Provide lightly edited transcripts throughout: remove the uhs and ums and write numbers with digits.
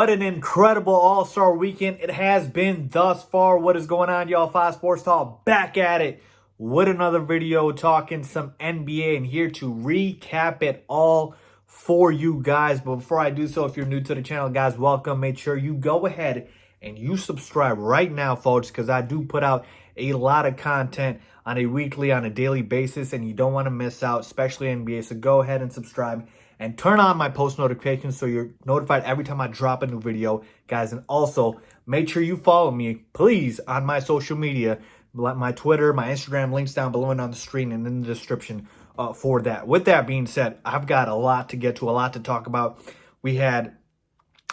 What an incredible All-Star weekend it has been thus far. What is going on, y'all? 5 Sports Talk back at it with another video talking some NBA and here to recap it all for you guys. But before I do so, if you're new to the channel, guys, welcome. Make sure you go ahead and you subscribe right now, folks, because I do put out a lot of content on a weekly, on a daily basis, and you don't want to miss out, especially NBA. So go ahead and subscribe and turn on my post notifications so you're notified every time I drop a new video, guys. And also, make sure you follow me, please, on my social media, my Twitter, my Instagram, links down below and on the screen and in the description for that. With that being said, I've got a lot to get to, a lot to talk about. We had,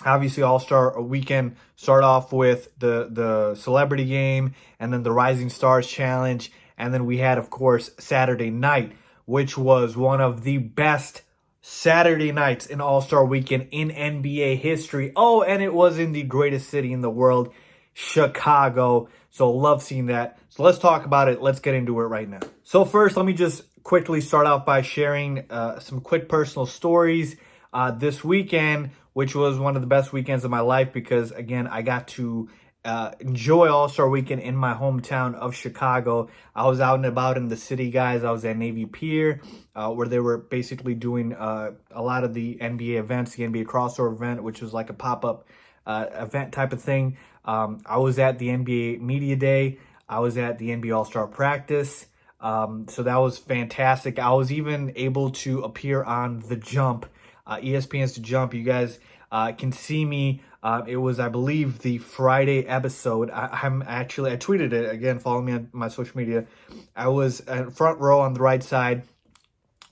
obviously, All-Star Weekend start off with the Celebrity Game and then the Rising Stars Challenge. And then we had, of course, Saturday night, which was one of the best Saturday nights in All-Star Weekend in NBA history. Oh, and it was in the greatest city in the world, Chicago. So love seeing that. So let's talk about it. Let's get into it right now. So first, let me just quickly start off by sharing some quick personal stories this weekend, which was one of the best weekends of my life because, again, I got to enjoy All-Star Weekend in my hometown of Chicago. I was out and about in the city, guys. I was at Navy Pier, where they were basically doing a lot of the NBA events, the NBA crossover event, which was like a pop-up event type of thing. I was at the NBA Media Day. I was at the NBA All-Star Practice. So that was fantastic. I was even able to appear on The Jump, ESPN's The Jump. You guys can see me. It was, I believe, the Friday episode. I tweeted it. Again, follow me on my social media. I was in front row on the right side,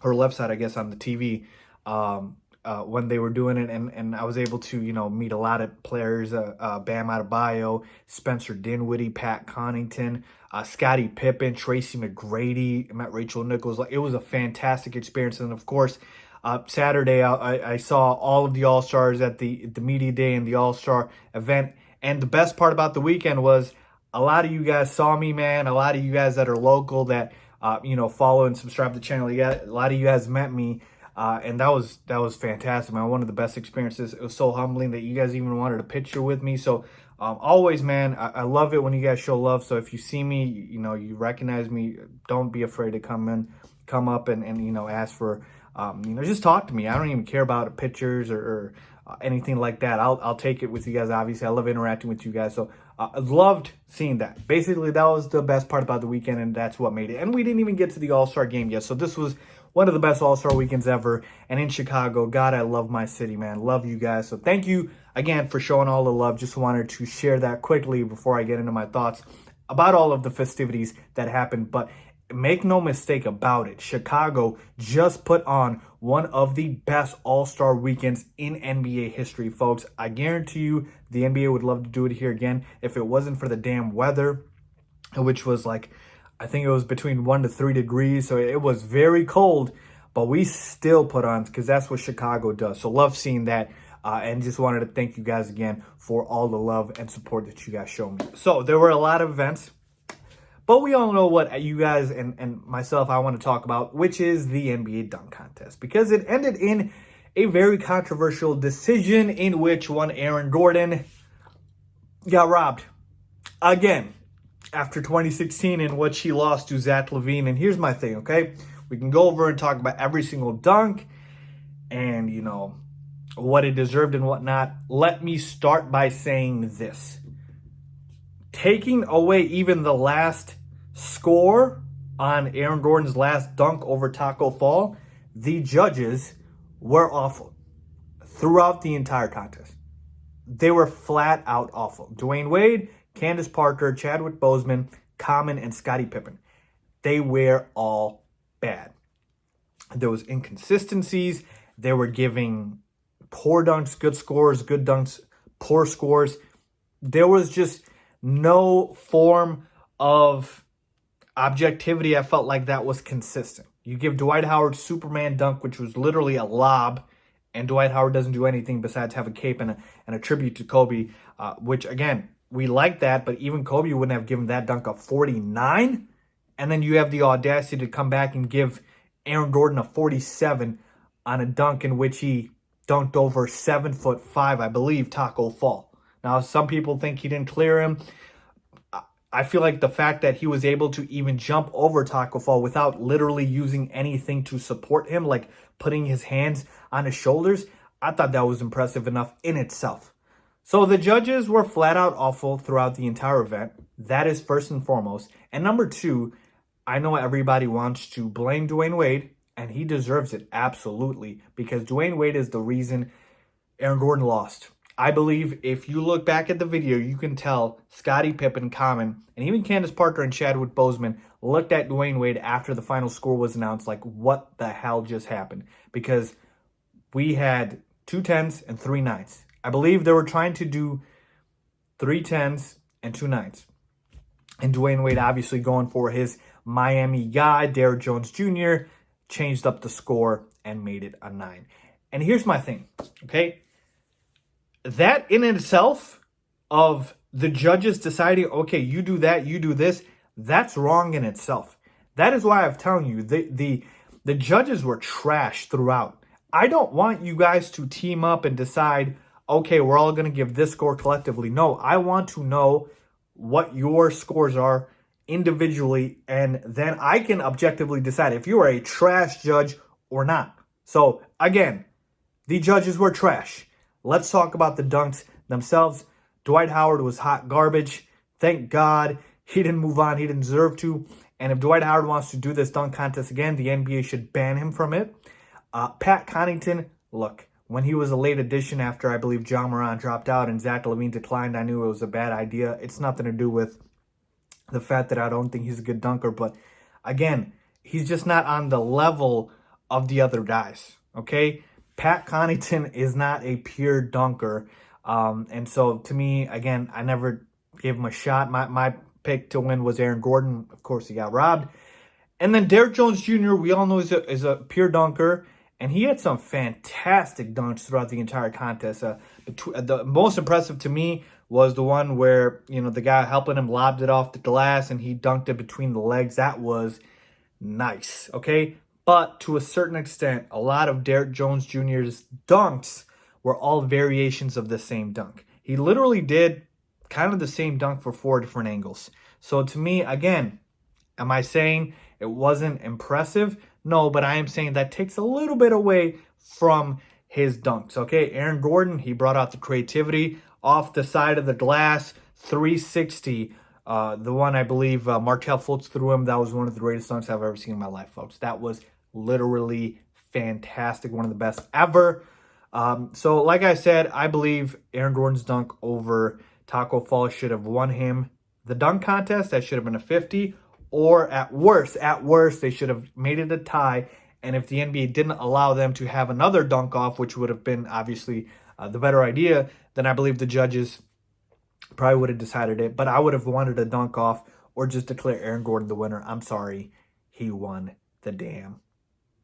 or left side, I guess, on the TV when they were doing it. And I was able to, meet a lot of players, Bam Adebayo, Spencer Dinwiddie, Pat Connaughton, Scottie Pippen, Tracy McGrady, met Rachel Nichols. It was a fantastic experience. And, of course, Saturday, I saw all of the All-Stars at the Media Day and the All-Star event. And the best part about the weekend was a lot of you guys saw me, man. A lot of you guys that are local that, follow and subscribe to the channel. A lot of you guys met me. And that was fantastic, man. One of the best experiences. It was so humbling that you guys even wanted a picture with me. So always, man, I love it when you guys show love. So if you see me, you recognize me, don't be afraid to come up and ask for, just talk to me. I don't even care about pictures or anything like that. I'll take it with you guys. Obviously, I love interacting with you guys. So I loved seeing that. Basically, that was the best part about the weekend, and that's what made it. And we didn't even get to the All-Star game yet. So this was one of the best All-Star weekends ever. And in Chicago, God, I love my city, man. Love you guys. So thank you again for showing all the love. Just wanted to share that quickly before I get into my thoughts about all of the festivities that happened. But make no mistake about it, Chicago just put on one of the best All-Star weekends in NBA history, folks. I guarantee you the NBA would love to do it here again if it wasn't for the damn weather, which was like, I think it was between 1 to 3 degrees. So it was very cold, but we still put on because that's what Chicago does. So love seeing that. And just wanted to thank you guys again for all the love and support that you guys show me. So there were a lot of events. But we all know what you guys and myself I want to talk about, which is the NBA dunk contest. Because it ended in a very controversial decision in which one Aaron Gordon got robbed. Again, after 2016 in which he lost to Zach LaVine. And here's my thing, okay? We can go over and talk about every single dunk and, what it deserved and whatnot. Let me start by saying this. Taking away even the last score on Aaron Gordon's last dunk over Taco Fall, the judges were awful throughout the entire contest. They were flat out awful. Dwayne Wade, Candace Parker, Chadwick Boseman, Common, and Scottie Pippen. They were all bad. There was inconsistencies. They were giving poor dunks, good scores, good dunks, poor scores. There was just no form of objectivity. I felt like that was consistent. You give Dwight Howard Superman dunk, which was literally a lob, and Dwight Howard doesn't do anything besides have a cape and a tribute to Kobe, which, again, we like that, but even Kobe wouldn't have given that dunk a 49. And then you have the audacity to come back and give Aaron Gordon a 47 on a dunk in which he dunked over 7'5", I believe, Taco Fall. Now, some people think he didn't clear him. I feel like the fact that he was able to even jump over Taco Fall without literally using anything to support him, like putting his hands on his shoulders, I thought that was impressive enough in itself. So the judges were flat out awful throughout the entire event. That is first and foremost. And number two, I know everybody wants to blame Dwayne Wade, and he deserves it absolutely, because Dwayne Wade is the reason Aaron Gordon lost. I believe if you look back at the video, you can tell Scottie Pippen, Common, and even Candace Parker and Chadwick Boseman looked at Dwayne Wade after the final score was announced like, what the hell just happened? Because we had 2 10s and 3 9s. I believe they were trying to do 3 10s and 2 9s. And Dwayne Wade obviously going for his Miami guy, Derrick Jones Jr., changed up the score and made it a 9. And here's my thing, okay? That in itself of the judges deciding, okay, you do that, you do this, that's wrong in itself. That is why I'm telling you, the judges were trash throughout. I don't want you guys to team up and decide, okay, we're all going to give this score collectively. No, I want to know what your scores are individually, and then I can objectively decide if you are a trash judge or not. So, again, the judges were trash. Let's talk about the dunks themselves. Dwight Howard was hot garbage. Thank God he didn't move on. He didn't deserve to. And if Dwight Howard wants to do this dunk contest again, the NBA should ban him from it. Pat Connaughton, look, when he was a late addition after I believe John Moran dropped out and Zach LaVine declined, I knew it was a bad idea. It's nothing to do with the fact that I don't think he's a good dunker. But again, he's just not on the level of the other guys, okay? Pat Connaughton is not a pure dunker. And so, to me, again, I never gave him a shot. My pick to win was Aaron Gordon. Of course, he got robbed. And then Derrick Jones Jr., we all know is a pure dunker. And he had some fantastic dunks throughout the entire contest. The most impressive to me was the one where, the guy helping him lobbed it off the glass and he dunked it between the legs. That was nice, okay? But to a certain extent, a lot of Derrick Jones Jr.'s dunks were all variations of the same dunk. He literally did kind of the same dunk for 4 different angles. So to me, again, am I saying it wasn't impressive? No, but I am saying that takes a little bit away from his dunks, okay? Aaron Gordon, he brought out the creativity off the side of the glass, 360. The one I believe Markelle Fultz threw him, that was one of the greatest dunks I've ever seen in my life, folks. That was literally fantastic, one of the best ever. So like I said, I believe Aaron Gordon's dunk over Taco Fall should have won him the dunk contest. That should have been a 50, or at worst, they should have made it a tie. And if the NBA didn't allow them to have another dunk off, which would have been obviously the better idea, then I believe the judges probably would have decided it. But I would have wanted a dunk off or just declare Aaron Gordon the winner. I'm sorry, he won the damn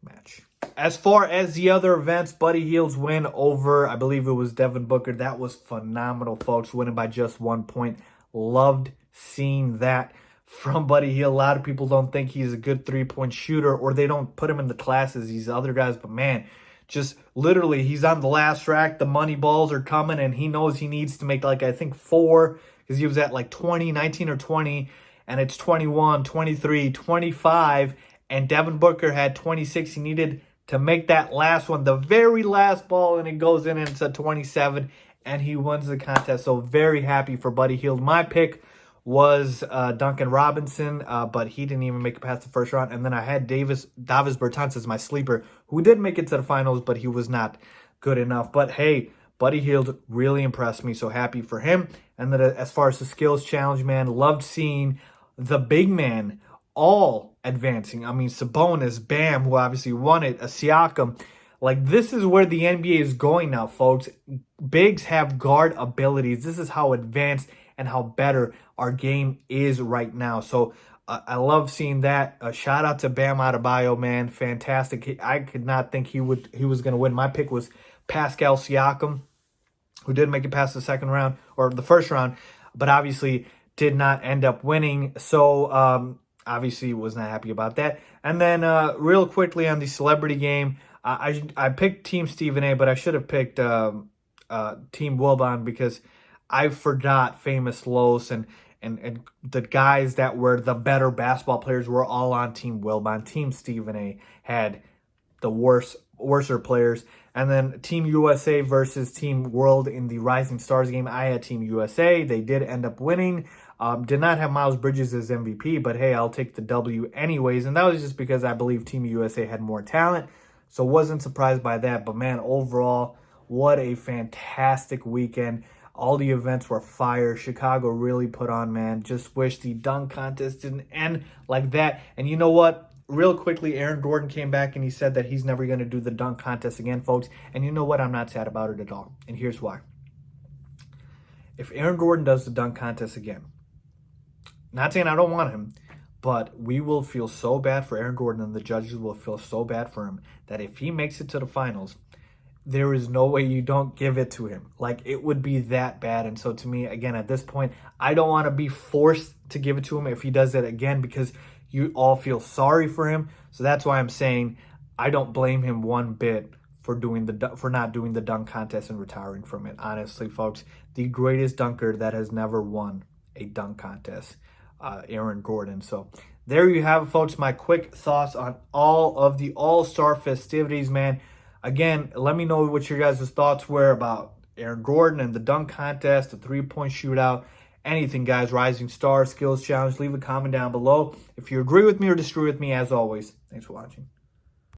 match. As far as the other events, Buddy Hield's win over, I believe it was Devin Booker, that was phenomenal, folks, winning by just 1 point. Loved seeing that from Buddy Hield. A lot of people don't think he's a good three-point shooter, or they don't put him in the class as these other guys, but man, just literally, he's on the last rack, the money balls are coming, and he knows he needs to make, like, I think 4, because he was at like 19 or 20, and it's 21, 23, 25, and Devin Booker had 26. He needed to make that last one, the very last ball, and it goes in and it's a 27, and he wins the contest. So very happy for Buddy Hield. My pick was Duncan Robinson, but he didn't even make it past the first round. And then I had Davis Bertans as my sleeper, who did make it to the finals, but he was not good enough. But hey, Buddy Hield really impressed me, so happy for him. And then as far as the skills challenge, man, loved seeing the big man all advancing. I mean, Sabonis, Bam, who obviously won it, Siakam. Like, this is where the NBA is going now, folks. Bigs have guard abilities. This is how advanced and how better our game is right now. So I love seeing that. Shout out to Bam Adebayo, man. Fantastic. I could not think he was going to win. My pick was Pascal Siakam, who did make it past the second round, or the first round, but obviously did not end up winning. So obviously was not happy about that. And then real quickly on the celebrity game, I picked Team Stephen A, but I should have picked Team Wilbon because I forgot Famous Los and the guys that were the better basketball players were all on Team Wilbon. Team Stephen A had the worser players. And then Team USA versus Team World in the Rising Stars game. I had Team USA. They did end up winning. Did not have Miles Bridges as MVP, but hey, I'll take the W anyways. And that was just because I believe Team USA had more talent. So wasn't surprised by that. But man, overall, what a fantastic weekend. All the events were fire. Chicago really put on, man. Just wish the dunk contest didn't end like that. And you know what? Real quickly, Aaron Gordon came back and he said that he's never going to do the dunk contest again, folks. And you know what? I'm not sad about it at all. And here's why. If Aaron Gordon does the dunk contest again, not saying I don't want him, but we will feel so bad for Aaron Gordon and the judges will feel so bad for him that if he makes it to the finals, there is no way you don't give it to him. Like, it would be that bad. And so to me, again, at this point, I don't want to be forced to give it to him if he does it again because you all feel sorry for him. So that's why I'm saying I don't blame him one bit for not doing the dunk contest and retiring from it. Honestly, folks, the greatest dunker that has never won a dunk contest, Aaron Gordon. So there you have it, folks. My quick thoughts on all of the All-Star festivities, man. Again, let me know what your guys' thoughts were about Aaron Gordon and the dunk contest, the three-point shootout, anything, guys. Rising Star Skills Challenge. Leave a comment down below if you agree with me or disagree with me. As always, thanks for watching.